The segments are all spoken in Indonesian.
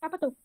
Apa tuh?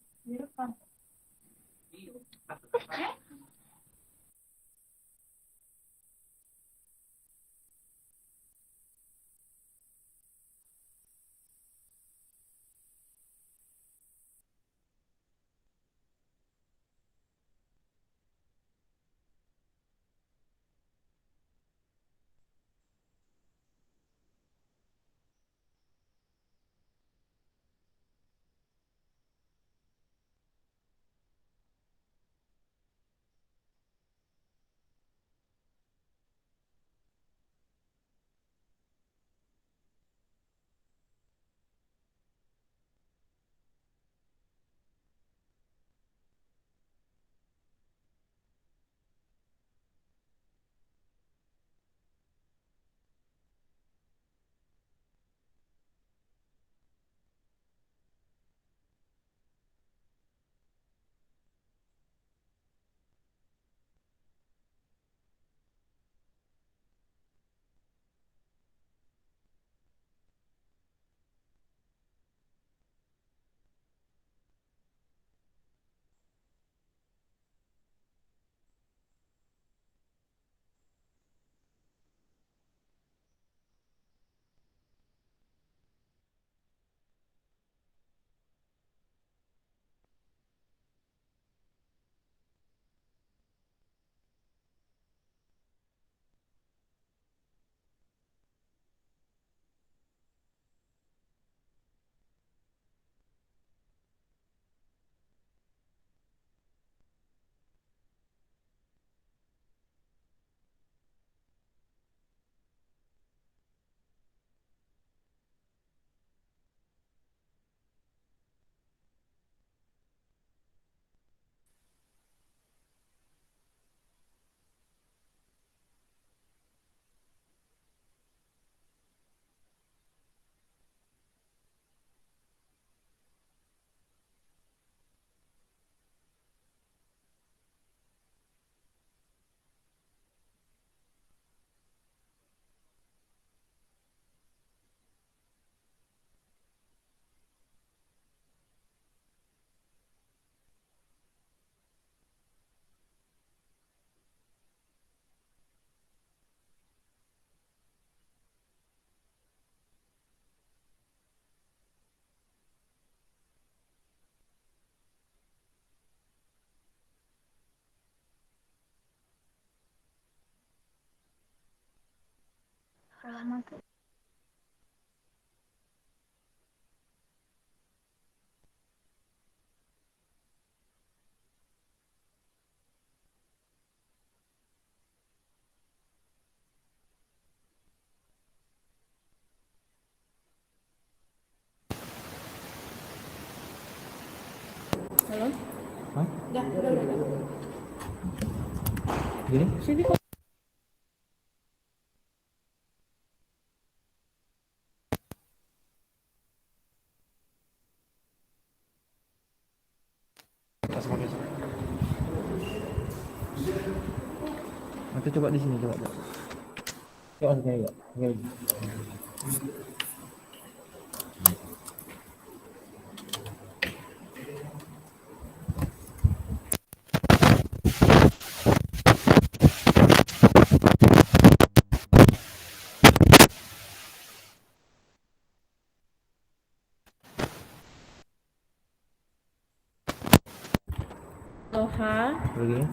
Halo? Hah? Udah. Gini? Sini kok. Atau coba di sini coba. Coba sini ya. Aloha. Begini.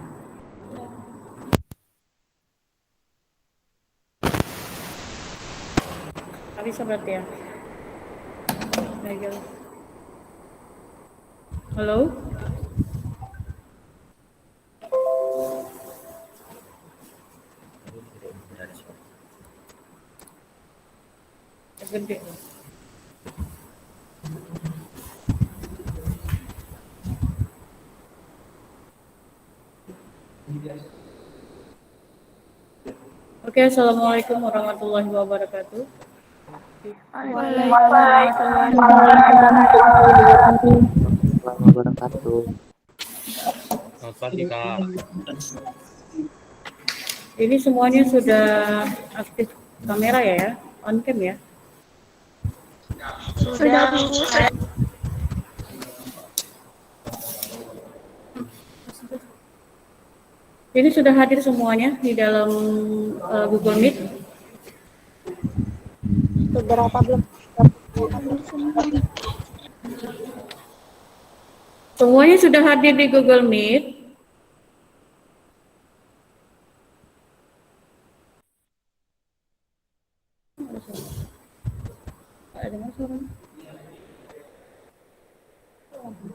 Nggak bisa berarti ya? Baik. Halo? Gede. Oke, assalamualaikum warahmatullahi wabarakatuh. Waalaikumsalam warahmatullahi wabarakatuh. Warahmatullahi wabarakatuh. Selamat pagi Kak. Ini semuanya sudah aktif kamera ya? On cam ya? Sudah Bu. Jadi sudah hadir semuanya di dalam Google Meet. Beberapa belum. Semuanya sudah hadir di Google Meet.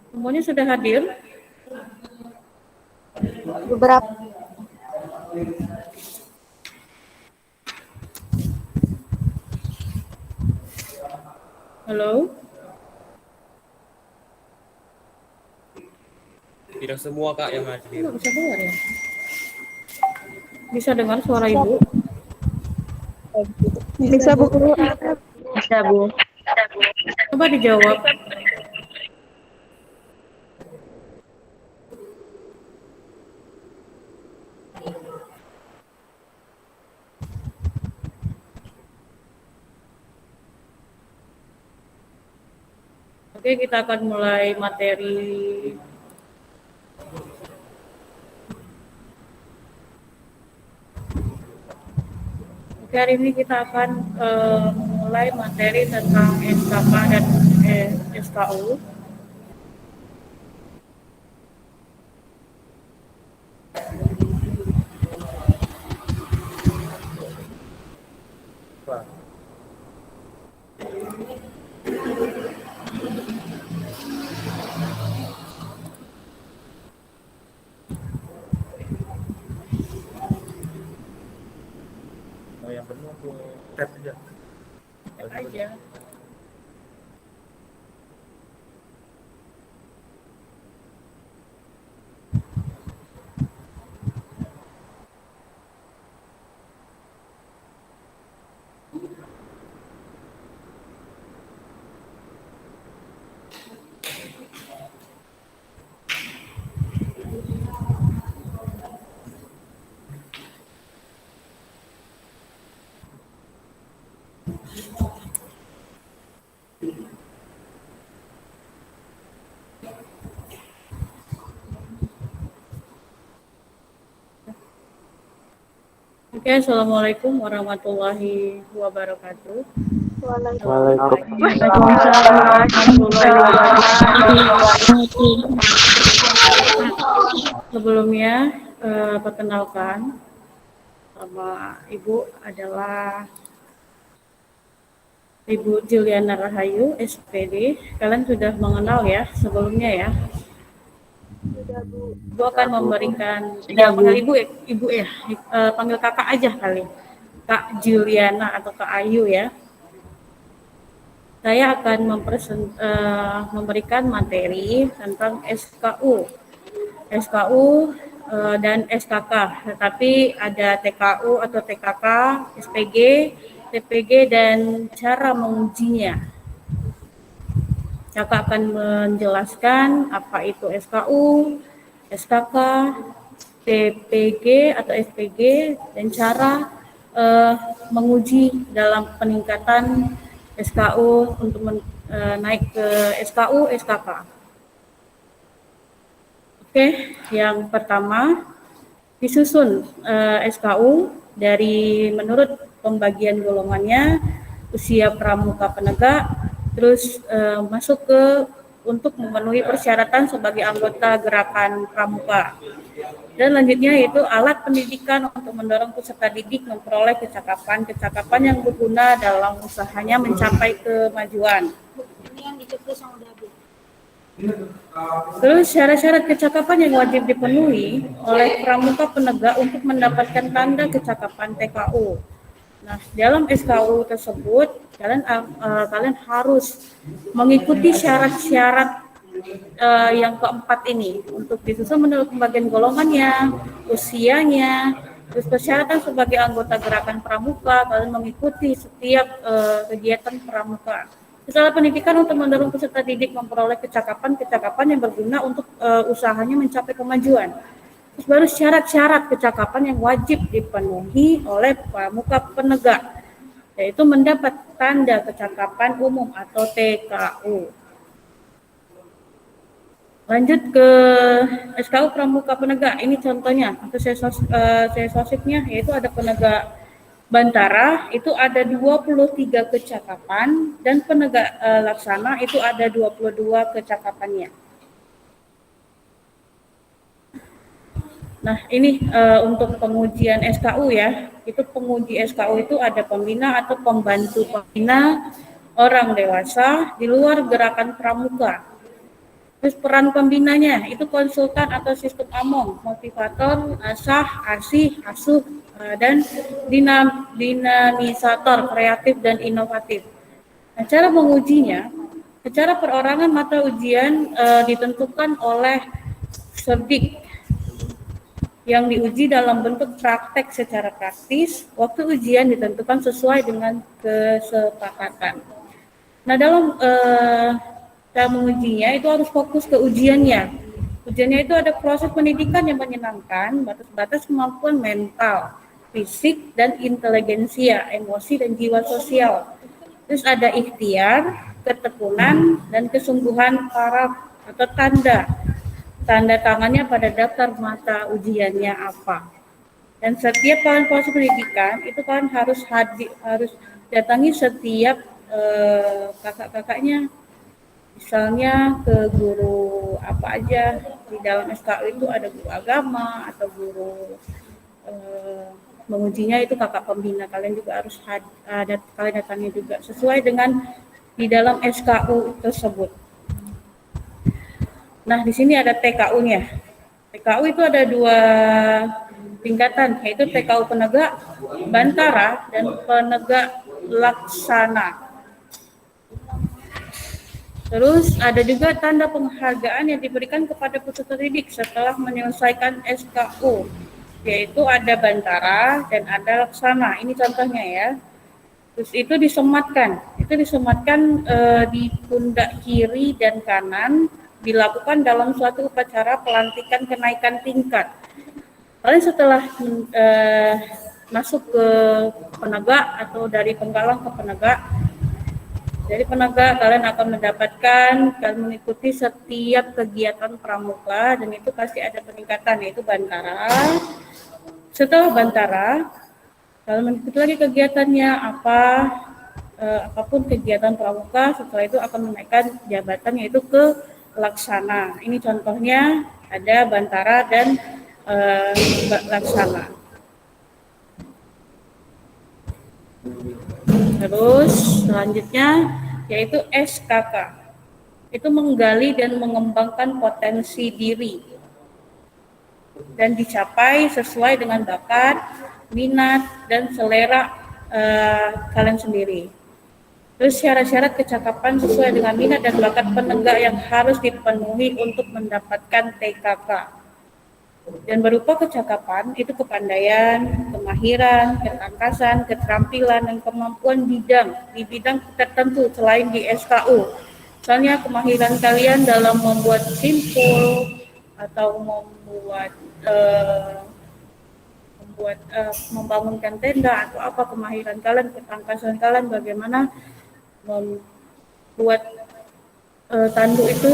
Semuanya sudah hadir. Beberapa. Halo. Tidak semua Kak yang hadir. Nggak bisa keluar ya? Bisa dengar suara Ibu? Bisa Bu. Bisa Bu. Coba dijawab. Oke, kita akan mulai materi Oke, hari ini kita akan mulai materi tentang SKK dan SKU. Yang benar tuh tap aja. Cek aja. Oke, Assalamualaikum warahmatullahi wabarakatuh. Waalaikumsalam warahmatullahi wabarakatuh. Sebelumnya, perkenalkan, nama Ibu adalah Ibu Juliana Rahayu, SPD. Kalian sudah mengenal ya sebelumnya ya. Sudah Bu. Ibu akan memberikan, ya panggil Ibu ya, panggil kakak aja kali. Kak Juliana atau Kak Ayu ya. Saya akan memberikan materi tentang SKU dan SKK, tetapi ada TKU atau TKK, SPG, TPG, dan cara mengujinya. Kakak akan menjelaskan apa itu SKU, SKK, TPG atau SPG, dan cara menguji dalam peningkatan SKU untuk naik ke SKU, SKK. Oke, yang pertama disusun SKU dari menurut pembagian golongannya, usia pramuka penegak, terus masuk ke untuk memenuhi persyaratan sebagai anggota gerakan pramuka. Dan lanjutnya yaitu alat pendidikan untuk mendorong peserta didik memperoleh kecakapan yang berguna dalam usahanya mencapai kemajuan. Terus syarat-syarat kecakapan yang wajib dipenuhi oleh pramuka penegak untuk mendapatkan tanda kecakapan TKU. Nah, dalam SKU tersebut kalian harus mengikuti syarat-syarat yang keempat ini untuk disusun menurut pembagian golongannya, usianya, terus persyaratan sebagai anggota gerakan pramuka. Kalian mengikuti setiap kegiatan pramuka. Setelah pendidikan untuk mendorong peserta didik memperoleh kecakapan yang berguna untuk usahanya mencapai kemajuan. Terus baru syarat-syarat kecakapan yang wajib dipenuhi oleh pramuka penegak, yaitu mendapat tanda kecakapan umum atau TKU. Lanjut ke SKU Pramuka Penegak. Ini contohnya atau sesosipnya, yaitu ada penegak Bantara itu ada 23 kecakapan dan penegak laksana itu ada 22 kecakapannya. Nah, ini untuk pengujian SKU ya. Itu penguji SKU itu ada pembina atau pembantu pembina orang dewasa di luar gerakan pramuka. Terus peran pembinanya itu konsultan atau sistem AMONG, motivator, asah, asih, asuh, dan dinamisator kreatif dan inovatif. Nah, cara mengujinya, secara perorangan mata ujian ditentukan oleh Serdik yang diuji dalam bentuk praktek secara praktis. Waktu ujian ditentukan sesuai dengan kesepakatan. Nah, dalam cara mengujinya itu harus fokus ke ujiannya. Ujiannya itu ada proses pendidikan yang menyenangkan, batas-batas kemampuan mental, fisik, dan inteligensia, emosi, dan jiwa sosial. Terus ada ikhtiar, ketekunan, dan kesungguhan para atau tanda tangannya pada daftar mata ujiannya apa. Dan setiap kalian proses pendidikan itu kalian harus datangi setiap kakak-kakaknya. Misalnya ke guru apa aja, di dalam SKU itu ada guru agama atau guru mengujinya itu kakak pembina, kalian juga harus kalian datangi juga sesuai dengan di dalam SKU tersebut. Nah, di sini ada TKU-nya. TKU itu ada 2 tingkatan, yaitu TKU penegak Bantara dan penegak laksana. Terus ada juga tanda penghargaan yang diberikan kepada peserta didik setelah menyelesaikan SKU, yaitu ada Bantara dan ada laksana. Ini contohnya ya. Terus itu disematkan di pundak kiri dan kanan, dilakukan dalam suatu upacara pelantikan kenaikan tingkat. Kalian setelah masuk ke penegak atau dari penggalang ke penegak, dari penegak kalian akan kalian mengikuti setiap kegiatan pramuka dan itu pasti ada peningkatan, yaitu Bantara. Setelah Bantara, kalian mengikuti lagi kegiatannya apapun kegiatan pramuka, setelah itu akan menaikkan jabatan yaitu ke laksana. Ini contohnya ada Bantara dan laksana. Terus selanjutnya yaitu SKK. Itu menggali dan mengembangkan potensi diri dan dicapai sesuai dengan bakat, minat, dan selera kalian sendiri. Terus syarat-syarat kecakapan sesuai dengan minat dan bakat penegak yang harus dipenuhi untuk mendapatkan TKK. Dan berupa kecakapan itu kepandaian, kemahiran, ketangkasan, keterampilan, dan kemampuan di bidang tertentu selain di SKU. Misalnya kemahiran kalian dalam membuat simpul atau membangunkan tenda atau apa, kemahiran kalian, ketangkasan kalian bagaimana membuat tandu itu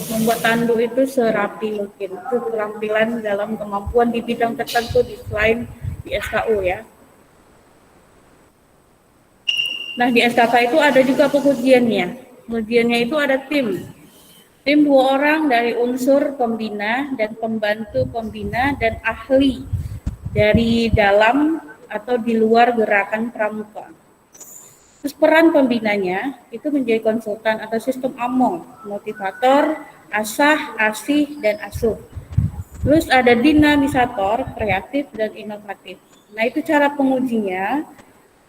membuat tandu itu serapi mungkin. Itu keterampilan dalam kemampuan di bidang tertentu selain di SKU ya. Nah, di SKK itu ada juga pengujiannya. Pengujiannya itu ada tim 2 orang dari unsur pembina dan pembantu pembina dan ahli dari dalam atau di luar gerakan pramuka. Terus peran pembinanya itu menjadi konsultan atau sistem AMONG, motivator, asah, asih, dan asuh. Terus ada dinamisator, kreatif, dan inovatif. Nah, itu cara pengujinya.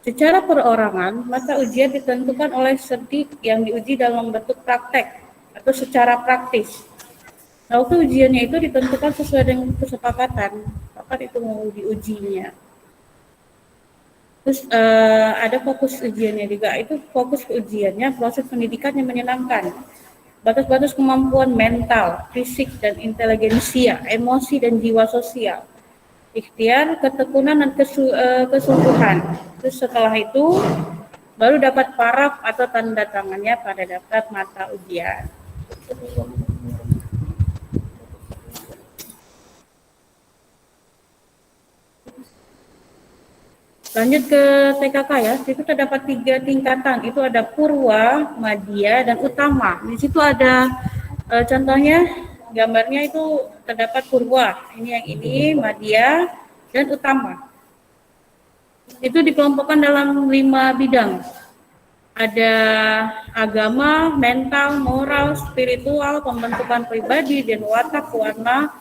Secara perorangan, mata ujian ditentukan oleh Serdik yang diuji dalam bentuk praktek atau secara praktis. Nah, waktu ujiannya itu ditentukan sesuai dengan kesepakatan kapan itu mau diujinya. Terus ada fokus ujiannya juga, itu fokus ke ujiannya proses pendidikan yang menyenangkan, batas-batas kemampuan mental, fisik, dan inteligensia, emosi, dan jiwa sosial, ikhtiar, ketekunan, dan kesungguhan. Terus setelah itu baru dapat paraf atau tanda tangannya pada daftar mata ujian. Lanjut ke TKK ya, itu terdapat 3 tingkatan, itu ada purwa, madya, dan utama. Di situ ada contohnya, gambarnya itu terdapat purwa, ini yang ini, madya, dan utama. Itu dikelompokkan dalam 5 bidang. Ada agama, mental, moral, spiritual, pembentukan pribadi, dan watak warna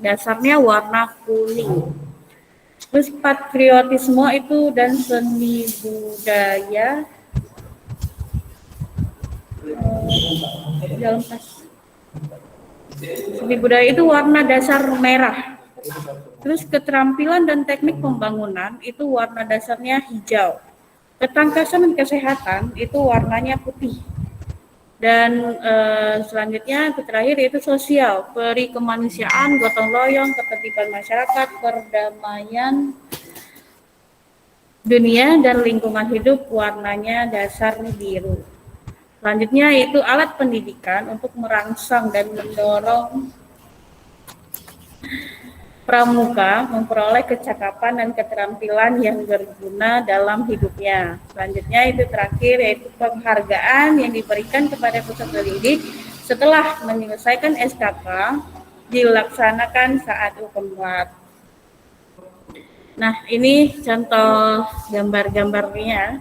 dasarnya warna kuning. Terus patriotisme itu dan seni budaya dalam tas. Seni budaya itu warna dasar merah. Terus keterampilan dan teknik pembangunan itu warna dasarnya hijau. Ketangkasan dan kesehatan itu warnanya putih. Dan selanjutnya terakhir yaitu sosial, peri kemanusiaan, gotong royong, ketertiban masyarakat, perdamaian dunia dan lingkungan hidup warnanya dasar biru. Selanjutnya yaitu alat pendidikan untuk merangsang dan mendorong pramuka memperoleh kecakapan dan keterampilan yang berguna dalam hidupnya. Selanjutnya itu terakhir yaitu penghargaan yang diberikan kepada peserta didik setelah menyelesaikan SKK dilaksanakan saat UKM. Nah, ini contoh gambar-gambarnya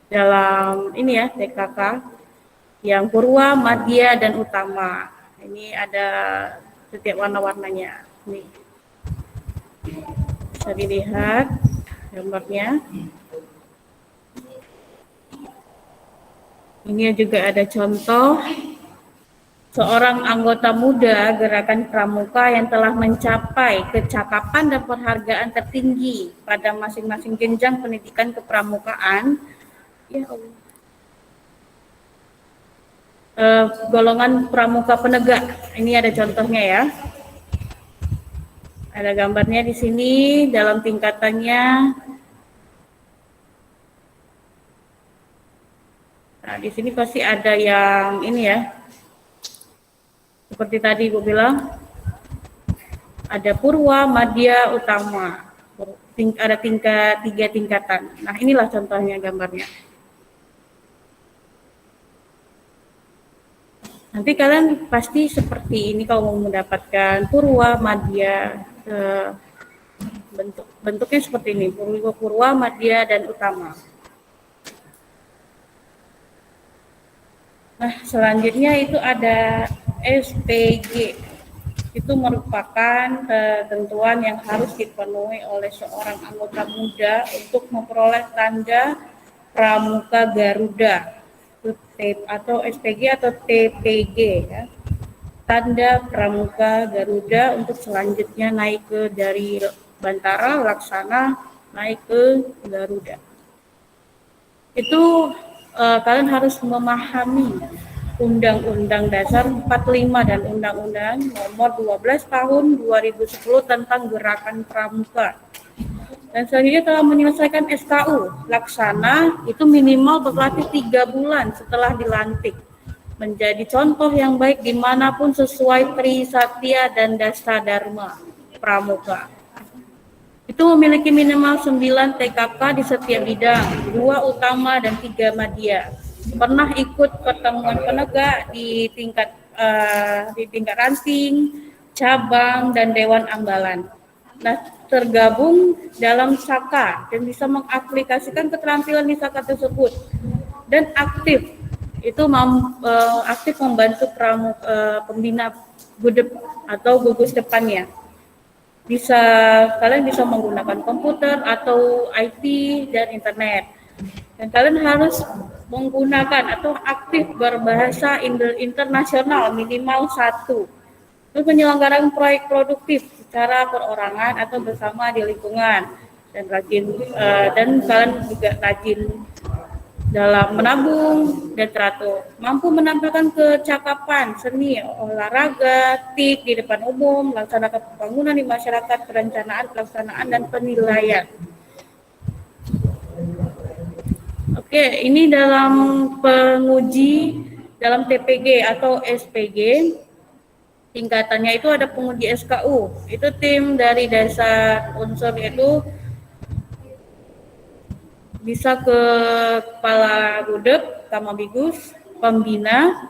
dalam ini ya TKK yang purwa, madya, dan utama. Ini ada setiap warna-warnanya. Nih, bisa dilihat gambarnya. Ini juga ada contoh seorang anggota muda gerakan pramuka yang telah mencapai kecakapan dan penghargaan tertinggi pada masing-masing jenjang pendidikan kepramukaan. Ya Allah. Golongan pramuka penegak. Ini ada contohnya ya. Ada gambarnya di sini dalam tingkatannya. Nah, di sini pasti ada yang ini ya. Seperti tadi Ibu bilang, ada purwa, madya, utama. Ada 3 tingkatan. Nah, inilah contohnya gambarnya. Nanti kalian pasti seperti ini kalau mau mendapatkan purwa, madya, bentuknya seperti ini, purwa, madya, dan utama. Nah, selanjutnya itu ada SPG. Itu merupakan ketentuan yang harus dipenuhi oleh seorang anggota muda untuk memperoleh tanda Pramuka Garuda. Atau SPG atau TPG ya. Tanda Pramuka Garuda untuk selanjutnya naik ke dari Bantara, Laksana, naik ke Garuda. Itu kalian harus memahami Undang-Undang Dasar 45 dan Undang-Undang Nomor 12 Tahun 2010 tentang Gerakan Pramuka. Dan selanjutnya telah menyelesaikan SKU Laksana itu minimal berlatih 3 bulan setelah dilantik menjadi contoh yang baik dimanapun sesuai Trisatya dan Dasta Dharma Pramuka. Itu memiliki minimal 9 TKK di setiap bidang, 2 utama dan 3 madya. Pernah ikut pertemuan penegak di tingkat ranting, cabang, dan dewan ambalan. Nah, tergabung dalam Saka dan bisa mengaplikasikan keterampilan di Saka tersebut dan aktif membantu pembina gudep atau gugus depannya. Kalian bisa menggunakan komputer atau IT dan internet, dan kalian harus menggunakan atau aktif berbahasa internasional minimal 1. Terus penyelenggaraan proyek produktif secara perorangan atau bersama di lingkungan, dan kalian juga rajin dalam menabung dan teratur, mampu menampilkan kecakapan seni, olahraga, TIK di depan umum, melaksanakan pembangunan di masyarakat, perencanaan, pelaksanaan, dan penilaian. Oke, ini dalam penguji dalam TPG atau SPG. tingkatannya itu ada penguji SKU. Itu tim dari dasar unsur itu bisa ke kepala gudeg, kamabigus, pembina,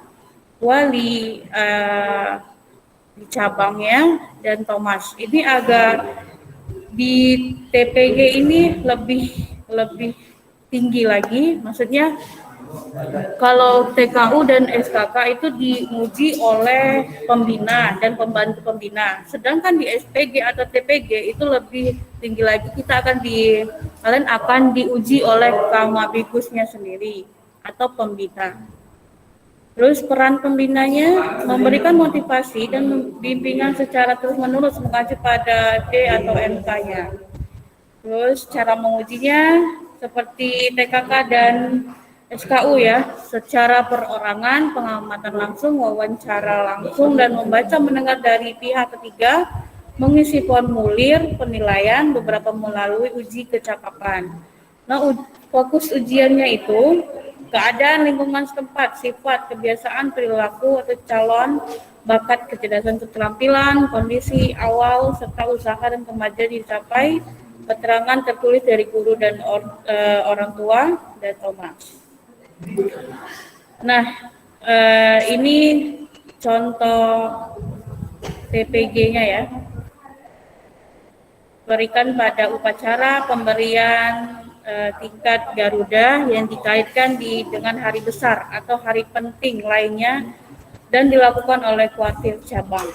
wali di cabangnya, dan Thomas. Ini agak di TPG ini lebih tinggi lagi, maksudnya kalau TKU dan SKK itu diuji oleh pembina dan pembantu pembina. Sedangkan di SPG atau TPG itu lebih tinggi lagi. Kalian akan diuji oleh kamabigusnya sendiri atau pembina. Terus peran pembinanya memberikan motivasi dan bimbingan secara terus-menerus mengacu pada D atau MK-nya. Terus cara mengujinya seperti TKK dan SKU ya, secara perorangan, pengamatan langsung, wawancara langsung, dan membaca mendengar dari pihak ketiga, mengisi formulir penilaian, beberapa melalui uji kecakapan. Nah, fokus ujiannya itu keadaan lingkungan setempat, sifat, kebiasaan, perilaku atau calon, bakat, kecerdasan, keterampilan, kondisi awal, serta usaha dan kemajuan dicapai, keterangan tertulis dari guru dan orang tua, dan Thomas. Nah, ini contoh TPG-nya ya. Berikan pada upacara pemberian tingkat Garuda yang dikaitkan dengan hari besar atau hari penting lainnya dan dilakukan oleh kuartil cabang.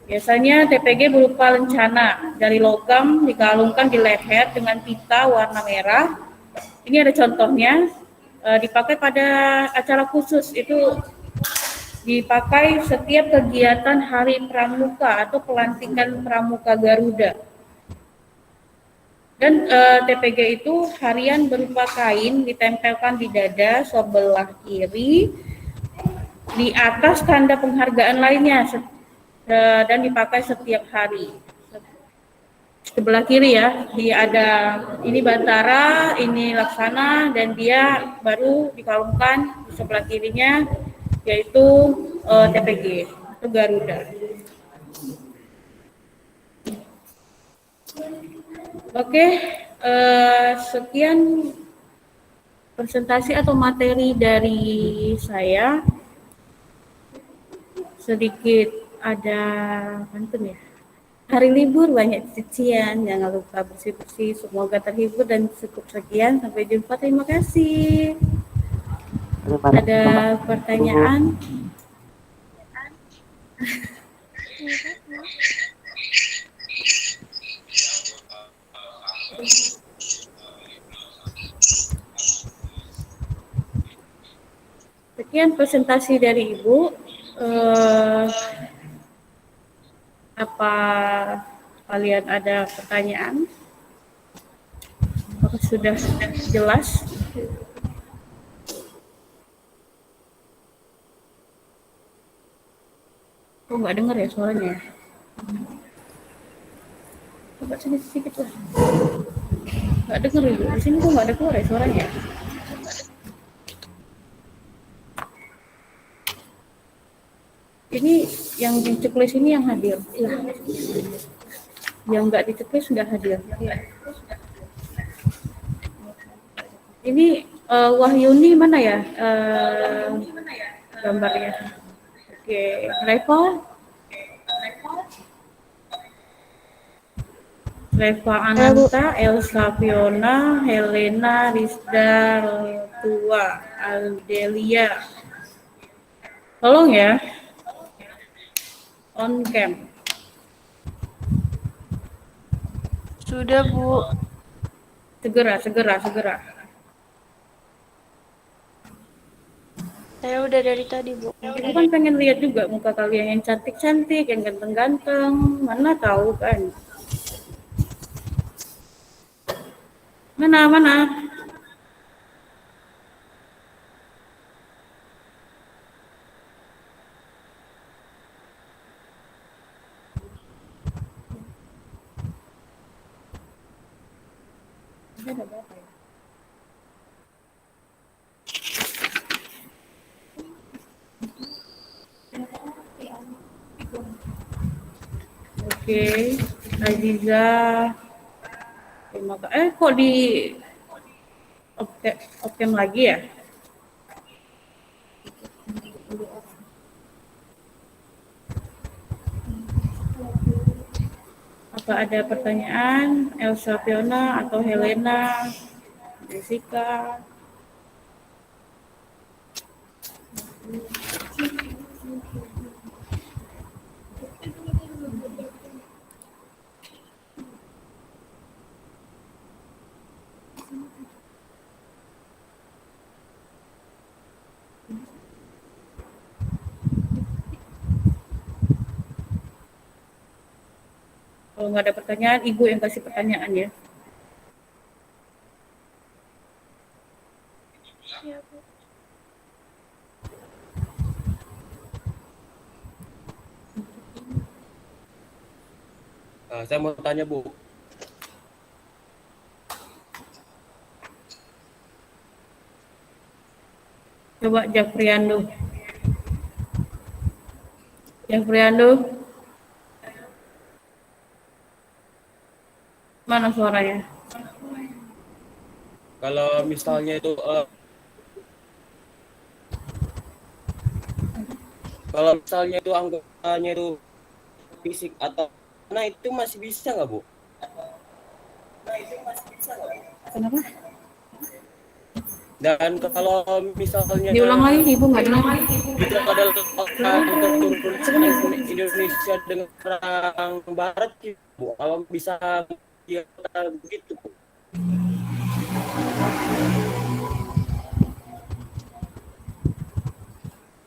Biasanya TPG berupa lencana dari logam dikalungkan di leher dengan pita warna merah. Ini ada contohnya, dipakai pada acara khusus, itu dipakai setiap kegiatan Hari Pramuka atau pelantikan Pramuka Garuda. Dan TPG itu harian berupa kain ditempelkan di dada sebelah kiri di atas tanda penghargaan lainnya dan dipakai setiap hari. Sebelah kiri ya, ada ini Bantara, ini Laksana, dan dia baru dikalungkan di sebelah kirinya yaitu TPG itu Garuda. Oke, sekian presentasi atau materi dari saya. Sedikit ada pantun ya. Hari libur banyak cucian, jangan lupa bersih-bersih. Semoga terhibur dan cukup sekian. Sampai jumpa, terima kasih. Ada pertanyaan? Sekian presentasi dari Ibu. Apa kalian ada pertanyaan? Apakah sudah jelas? Kok nggak dengar ya suaranya? Coba sedikit lah. Nggak dengar Ibu. Di sini kok nggak ada keluar ya suaranya? Ini yang di checklist ini yang hadir. Ya. Yang nggak di checklist sudah hadir. Ya. Ini Wahyuni mana ya gambarnya? Oke, Reva Ananta, Elsa Fiona, Helena, Rizda, Tua, Aldelia. Tolong ya. On cam. Sudah, Bu. Segera. Saya udah dari tadi, Bu. Aku kan pengen lihat juga muka kalian yang cantik-cantik, yang ganteng-ganteng. Mana tahu kan? Mana? Ada berapa ya? Oke, Aziza. Terima kasih. Kok di oke oke lagi ya? Apa ada pertanyaan? Elsa Fiona atau Helena? Jessica? Kalau nggak ada pertanyaan, Ibu yang kasih pertanyaan ya. Iya, Bu. Saya mau tanya Bu. Coba Jafriando. Jafriando. Mana suaranya? Kalau misalnya itu kalau misalnya itu anggotanya itu fisik atau nah itu masih bisa nggak Bu? Kenapa? Dan kalau misalnya Diulang lagi, Ibu nggak dengar. itu adalah orang keturunan Indonesia dengan orang Barat gitu, Bu. Kalau bisa ya begitu Bu.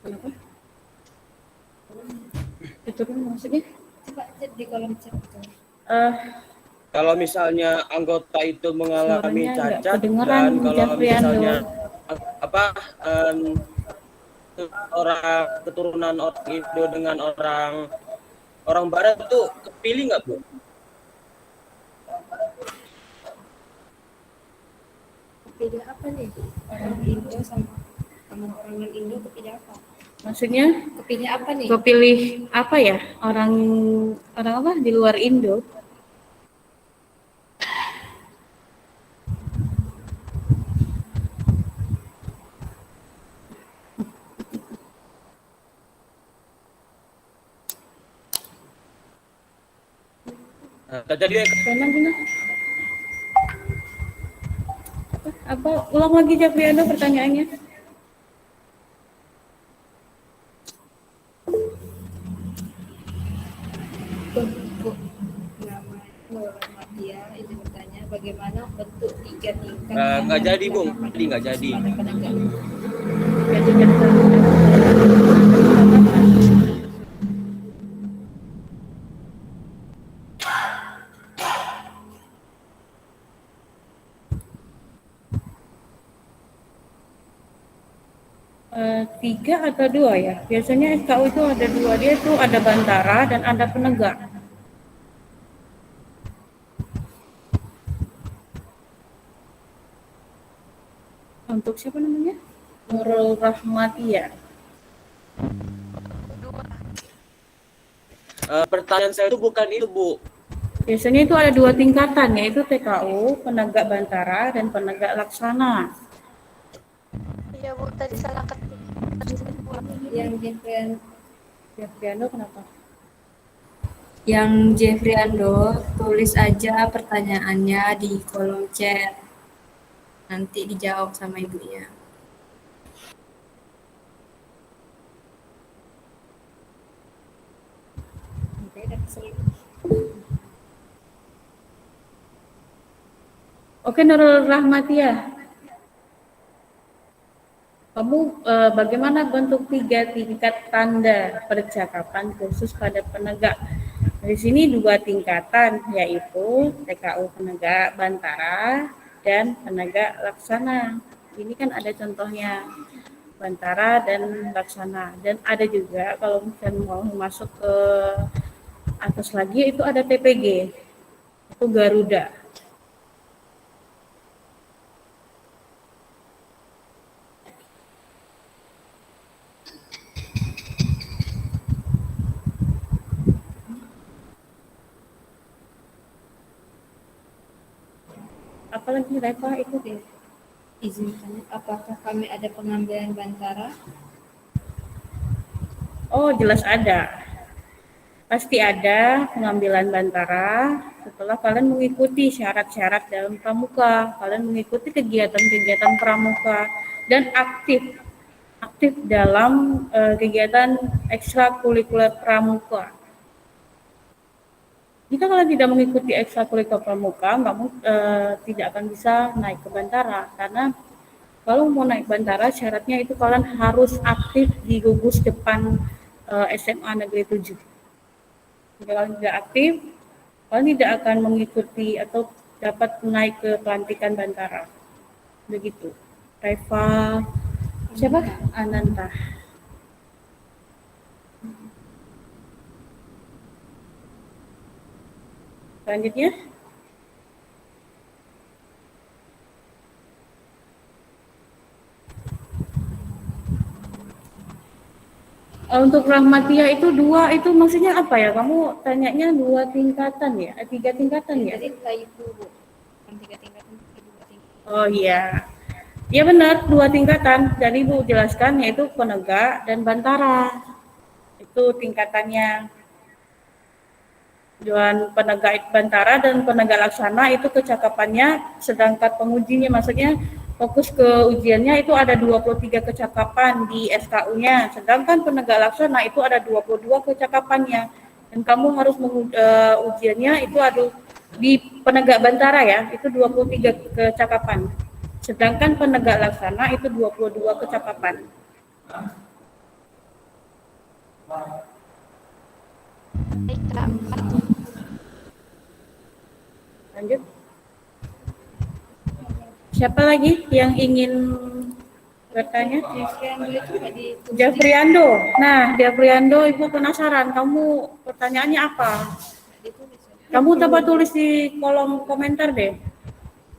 Kenapa? Itu kan maksudnya? Coba cek di kolom chat. Eh, Kalau misalnya anggota itu mengalami Suaranya nggak cacat kedengeran, dan kalau Jafriando. misalnya apa orang keturunan orang Indo dengan orang Barat itu kepilih nggak Bu? Kepilih apa nih? Orang Indo sama orang non Indo kepilih apa? maksudnya Kepilih apa nih? kepilih apa ya? Orang apa di luar Indo? Nah, jadi Karena gimana? Apa? Ulang lagi Jafriando pertanyaannya. Bu, nama Nur Matia itu bertanya bagaimana bentuk tiga tingkat nggak jadi Bu, tadi nggak jadi. pada penegak. Jadi jadi. Tiga atau dua ya? Biasanya SKU itu ada dua, dia tuh ada bantara dan ada penegak. Untuk siapa namanya? Nurul Rahmatia. Pertanyaan saya itu bukan itu Bu. Biasanya itu ada dua tingkatan, yaitu TKU, penegak bantara, dan penegak laksana. Iya, Bu. Tadi salah ketik. Yang Jeffrian Jafriando kenapa? Yang Jeffriando tulis aja pertanyaannya di kolom chat. Nanti dijawab sama ibunya. Oke, udah keselip. Oke, Nurul Rahmatia. Kamu bagaimana bentuk tiga tingkat tanda percakapan khusus pada penegak? Di sini dua tingkatan, yaitu TKU penegak bantara dan penegak laksana. Ini kan ada contohnya bantara dan laksana. Dan ada juga kalau misalnya mau masuk ke atas lagi itu ada TPG, itu Garuda. Apalagi Reva itu deh. Izin tanya, apakah kami ada pengambilan bantara? Oh, jelas ada. Pasti ada pengambilan bantara setelah kalian mengikuti syarat-syarat dalam pramuka. Kalian mengikuti kegiatan-kegiatan pramuka dan aktif dalam kegiatan ekstrakurikuler pramuka. Jika kalian tidak mengikuti ekstrakurikuler pramuka, tidak akan bisa naik ke bantara, karena kalau mau naik bantara syaratnya itu kalian harus aktif di gugus depan SMA Negeri 7. Jika kalian tidak aktif, kalian tidak akan mengikuti atau dapat naik ke pelantikan bantara. Begitu. Reva, siapa? Ananta. Selanjutnya. Untuk Rahmatia itu 2, itu maksudnya apa ya? Kamu tanyanya 2 tingkatan ya? 3 tingkatan ya? Jadi typo, Bu. Bukan 3 tingkatan, tapi 2 tingkatan. Oh iya. Ya benar, 2 tingkatan. Jadi Bu jelaskan yaitu penegak dan bantara. Itu tingkatannya. Dan penegak bantara dan penegak laksana itu kecakapannya, sedangkan pengujinya maksudnya fokus ke ujiannya itu ada 23 kecakapan di SKU-nya, sedangkan penegak laksana itu ada 22 kecakapannya. Dan kamu harus ujiannya itu ada di penegak bantara ya, itu 23 kecakapan. Sedangkan penegak laksana itu 22 kecakapan. Baik, Kak. Lanjut. Siapa lagi yang ingin bertanya? Jafriando. Nah, Jafriando, Ibu penasaran, kamu pertanyaannya apa? Kamu coba tulis di kolom komentar deh.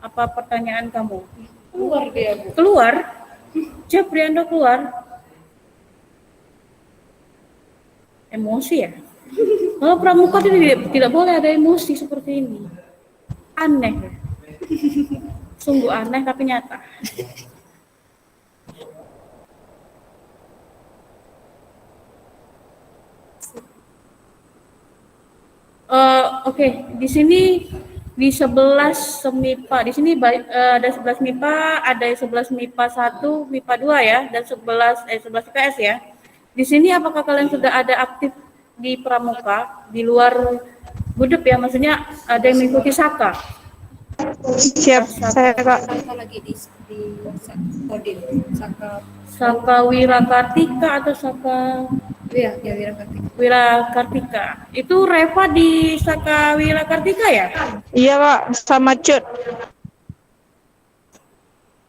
Apa pertanyaan kamu? Keluar dia, Bu. Keluar? Jafriando keluar? Emosi ya? Kalau pramuka tidak boleh ada emosi seperti ini. Aneh. Sungguh aneh tapi nyata. Oke. Di sini di 11 semipa, di sini ada 11 MIPA, ada 11 MIPA 1, MIPA 2 ya, dan 11 IPS ya. Di sini apakah kalian sudah ada aktif di pramuka di luar gudep ya, maksudnya ada yang mengikuti Saka? Siap, saya Kak. Saka lagi di Kodim. Saka Wirakartika atau Saka Iya, ya Wirakartika. Wirakartika. Itu Reva di Saka Wirakartika ya? Iya Kak, sama Cut.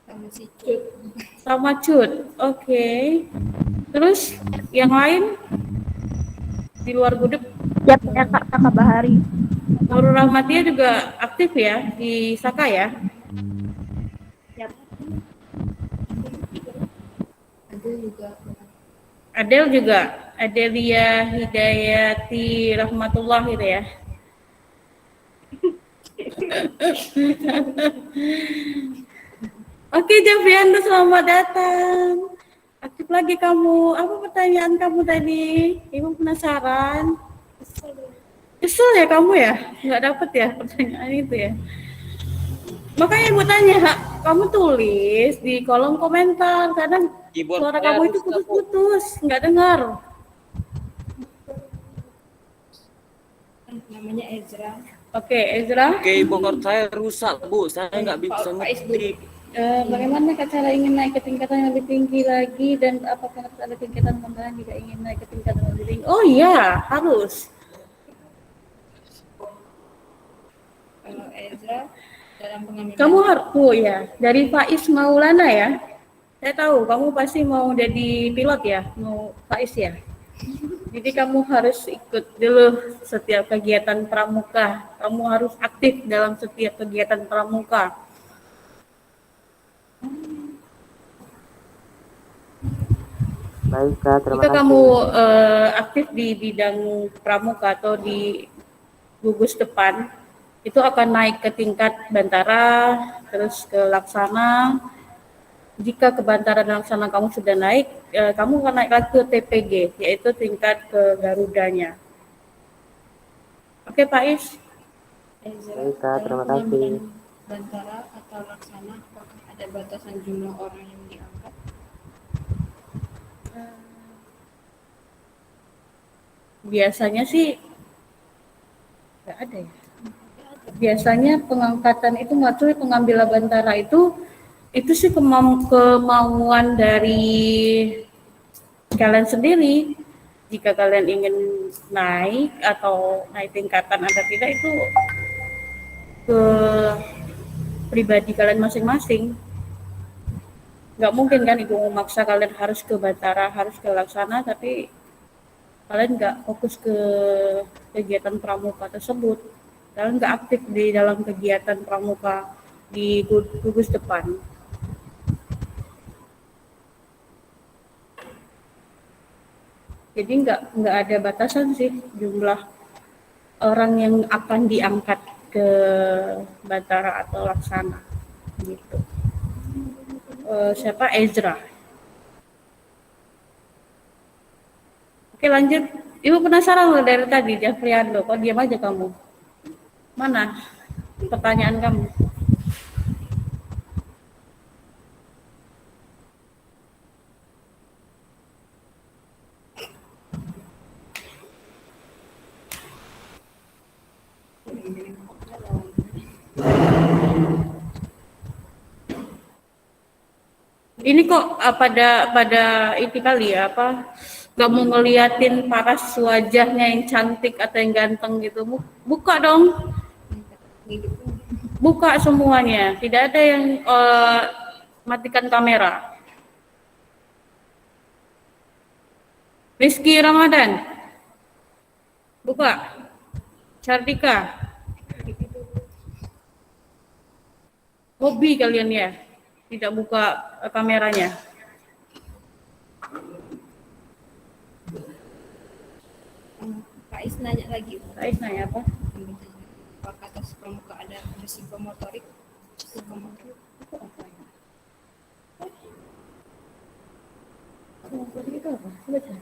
Sama si Cut. Sama Cut. Oke. Terus yang lain di luar gudep? Ya, saya Kak, Kakak Bahari. Nurul Rahmatia juga aktif ya di Saka ya? Siap. Ada juga. Adelia Hidayati Rahmatullah gitu ya. Oke, Jafriando, selamat datang. Aktif lagi kamu. Apa pertanyaan kamu tadi? Ibu penasaran. Kesel ya kamu ya? Nggak dapet ya pertanyaan itu ya? Makanya Ibu tanya, kamu tulis di kolom komentar. Kadang Keyboard suara saya kamu itu rusak, Bu. putus-putus, nggak dengar. Namanya Ezra. Oke, Ezra. Keyboard saya rusak, Bu. Saya nggak bisa Pak ngetik. Bagaimana cara ingin naik ke tingkatan yang lebih tinggi lagi, dan apakah harus ada tingkatan tambahan jika ingin naik ke tingkatan yang lebih tinggi? Oh iya, harus. Kalau Ezra dalam pengambilan. Kamu harus, oh ya, dari Faiz Maulana ya. Saya tahu kamu pasti mau jadi pilot ya, mau Faiz ya. Jadi kamu harus ikut dulu setiap kegiatan pramuka. Kamu harus aktif dalam setiap kegiatan pramuka. Baik Kak, terima Jika kasih. kamu aktif di bidang pramuka atau di gugus depan, itu akan naik ke tingkat bantara, terus ke Laksana. Jika ke Bantara dan Laksana kamu sudah naik, kamu akan naik lagi ke TPG, yaitu tingkat ke Garudanya. Oke, Pak Is. Ezra, Baik, Kak, terima dalam kasih. pengambilan Bantara atau Laksana, apakah ada batasan jumlah orang yang diangkat? Biasanya sih nggak ada ya. Biasanya pengangkatan itu maksudnya pengambilan Bantara itu sih kemauan dari kalian sendiri. Jika kalian ingin naik atau naik tingkatan atau tidak itu ke pribadi kalian masing-masing. Nggak mungkin kan ibu memaksa kalian harus ke Bantara, harus ke Laksana, tapi kalian nggak fokus ke kegiatan pramuka tersebut. Kalian nggak aktif di dalam kegiatan pramuka di gugus depan. Jadi nggak ada batasan sih jumlah orang yang akan diangkat ke Bantara atau Laksana gitu. Siapa? Ezra. Oke, lanjut. Ibu penasaran loh dari tadi, Jafriando, kok diam aja kamu? Mana pertanyaan kamu? Ini kok pada itu kali ya, apa nggak mau ngeliatin paras wajahnya yang cantik atau yang ganteng gitu. Buka dong, buka semuanya, tidak ada yang matikan kamera. Rizky Ramadan, buka. Cardika, hobi kalian ya, tidak buka kameranya. Pak Is nanya lagi. Pak Is nanya apa? Apakah atas pramuka ada psikomotorik? Psikomotorik. Itu apa? Baca.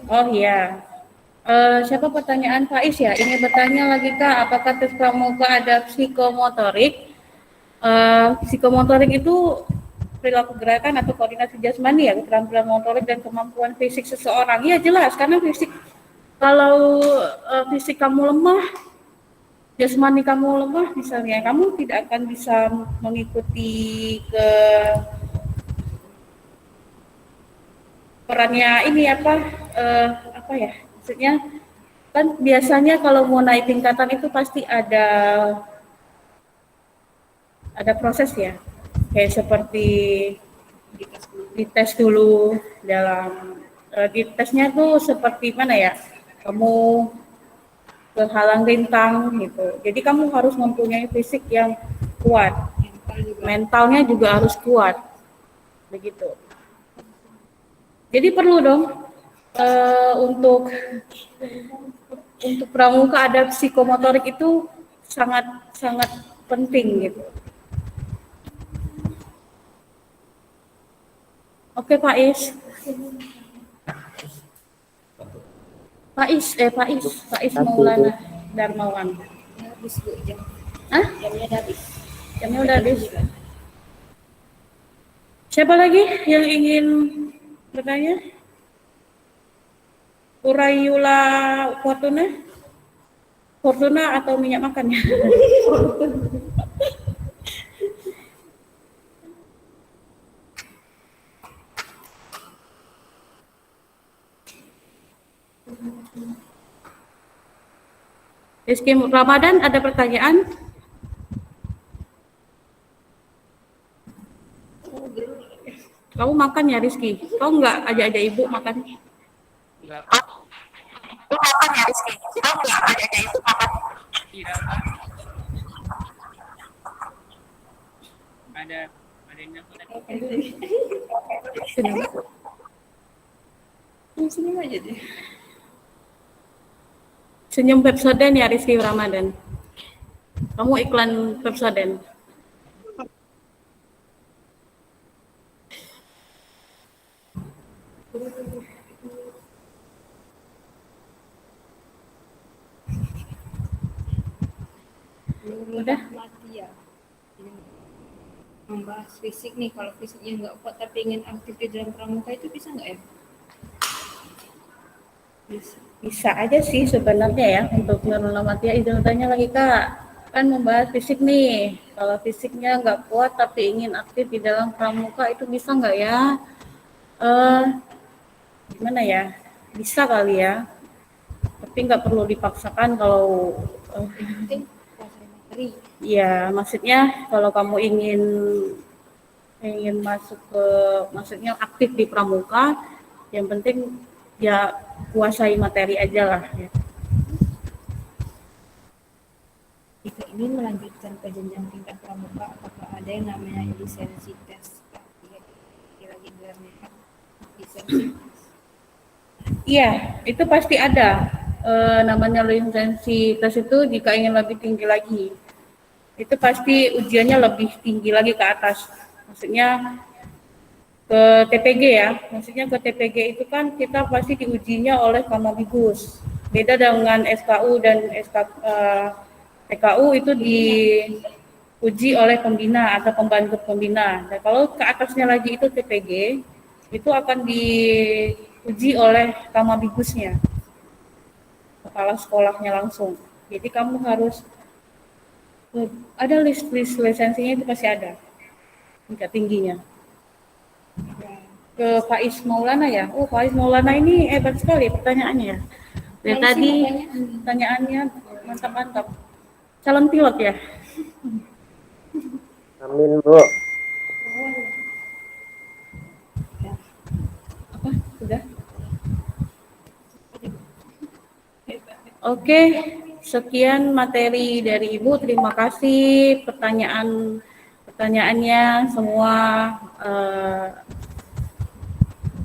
Oh iya. Siapa pertanyaan Faiz ya? Ini bertanya lagi Kak, apakah tes pramuka ada psikomotorik? Psikomotorik itu perilaku gerakan atau koordinasi jasmani ya, keterampilan motorik dan kemampuan fisik seseorang. Iya jelas, karena fisik kalau fisik kamu lemah, jasmani kamu lemah misalnya, kamu tidak akan bisa mengikuti ke perannya ini apa ya, maksudnya kan biasanya kalau mau naik tingkatan itu pasti ada proses ya, kayak seperti dites dulu dalam ditesnya tuh seperti mana ya, kamu berhalang rintang gitu, jadi kamu harus mempunyai fisik yang kuat, mentalnya juga harus kuat begitu. Jadi perlu dong untuk pramuka ada psikomotorik itu sangat penting gitu. Oke Pak Is. Pak Is Maulana Darmawan. Habis Bu jam. Hah? Jamnya udah habis. Jamnya udah habis. Siapa lagi yang ingin bertanya? Urayula Fortuna atau minyak makan ya? Rizky Ramadan ada pertanyaan? Kamu makan ya Rizky? Kau nggak ajak-ajak ibu makan? Enggak. Tidak, Pak. Ada yang nelfon tadi. Senyum aja deh. Senyum Pepsodent ya Rizky Ramadan. Kamu iklan Pepsodent. Udah. Matia. Membahas fisik nih, kalau fisiknya nggak kuat tapi ingin aktif di dalam pramuka itu bisa nggak ya? Bisa aja sih sebenarnya ya untuk Nurul Matia. Izin tanya lagi Kak, kan membahas fisik nih. Kalau fisiknya nggak kuat tapi ingin aktif di dalam pramuka itu bisa nggak ya? Gimana ya? Bisa kali ya. Tapi nggak perlu dipaksakan kalau Penting kuasai materi. ya maksudnya kalau kamu ingin masuk ke maksudnya aktif di pramuka, yang penting ya kuasai materi aja lah ya. Jika ingin melanjutkan ke jenjang tingkat pramuka, apakah ada yang namanya lisensi tes? Lagi gelarnya lisensi tes. Iya, itu pasti ada. Namanya lisensi tes itu jika ingin lebih tinggi lagi. Itu pasti ujiannya lebih tinggi lagi ke atas. Maksudnya ke TPG ya. Maksudnya ke TPG itu kan kita pasti diujinya oleh Kamabigus. Beda dengan SKU dan TKU itu diuji oleh pembina atau pembantu pembina. Dan kalau ke atasnya lagi itu TPG, itu akan diuji oleh Kamabigusnya, kepala sekolahnya langsung. Jadi kamu harus ada list lisensinya itu pasti ada tingkat tingginya. Ke Faiz Maulana ya. Oh, Faiz Maulana ini hebat sekali pertanyaannya ya. Dari tadi pertanyaannya mantap-mantap. Calon pilot ya. Amin, Bu. Apa? Sudah? Oke, sekian materi dari Ibu. Terima kasih pertanyaannya semua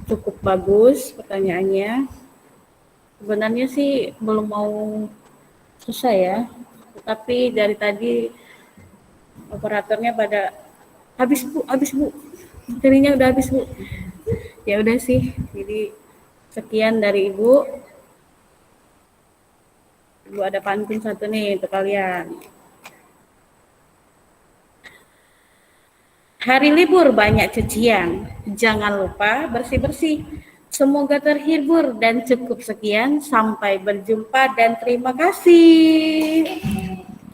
cukup bagus pertanyaannya. Sebenarnya sih belum mau selesai ya, tetapi dari tadi operatornya pada habis bu, materinya udah habis Bu. Ya udah sih, jadi sekian dari Ibu. Ibu ada pantun satu nih untuk kalian. Hari libur banyak cucian, jangan lupa bersih-bersih. Semoga terhibur dan cukup sekian. Sampai berjumpa dan terima kasih.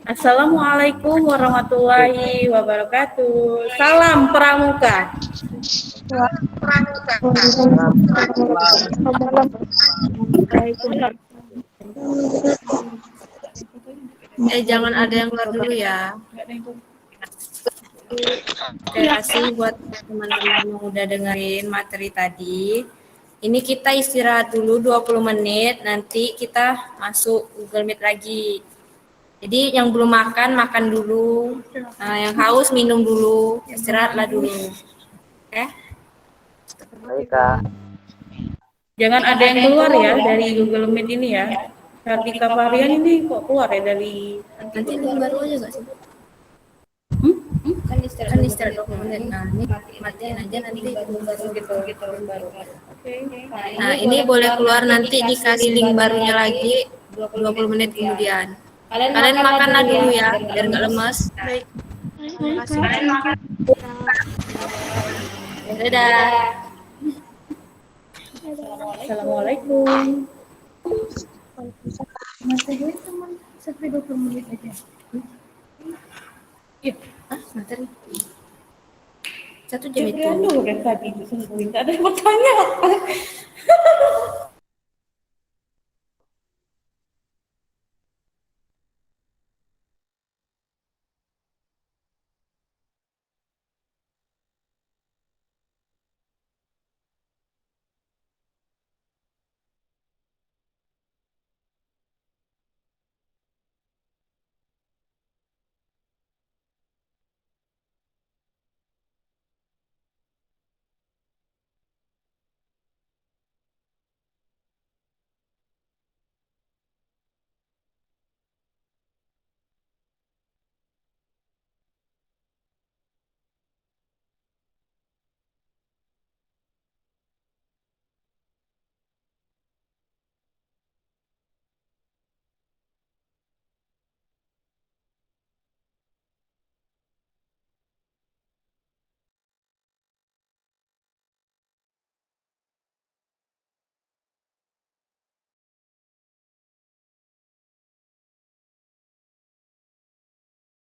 Assalamualaikum warahmatullahi wabarakatuh. Salam Pramuka. Jangan ada yang keluar dulu ya. Terima kasih buat teman-teman yang udah dengerin materi tadi. Ini kita istirahat dulu 20 menit, nanti kita masuk Google Meet lagi. Jadi yang belum makan, makan dulu. Nah, yang haus, minum dulu. Istirahatlah dulu. Oke? Baik, Kak. Jangan ada yang keluar ya dari Google Meet ini ya. Kartika Varian ini kok keluar ya dari Nanti link baru aja nggak sih? Kan istirahat 20 menit. Nah, ini matiin aja nanti baru gitu baru. Nah, ini boleh keluar nanti dikasih link barunya lagi 20 menit kemudian. Kalian makanlah dulu ya, biar nggak lemes. Baik. Dadah. Assalamualaikum. Masih gue teman sampai 20 menit aja. Iya, Materi. 1 jam itu. Cipriano udah tadi disungguhin, tak ada yang bertanya.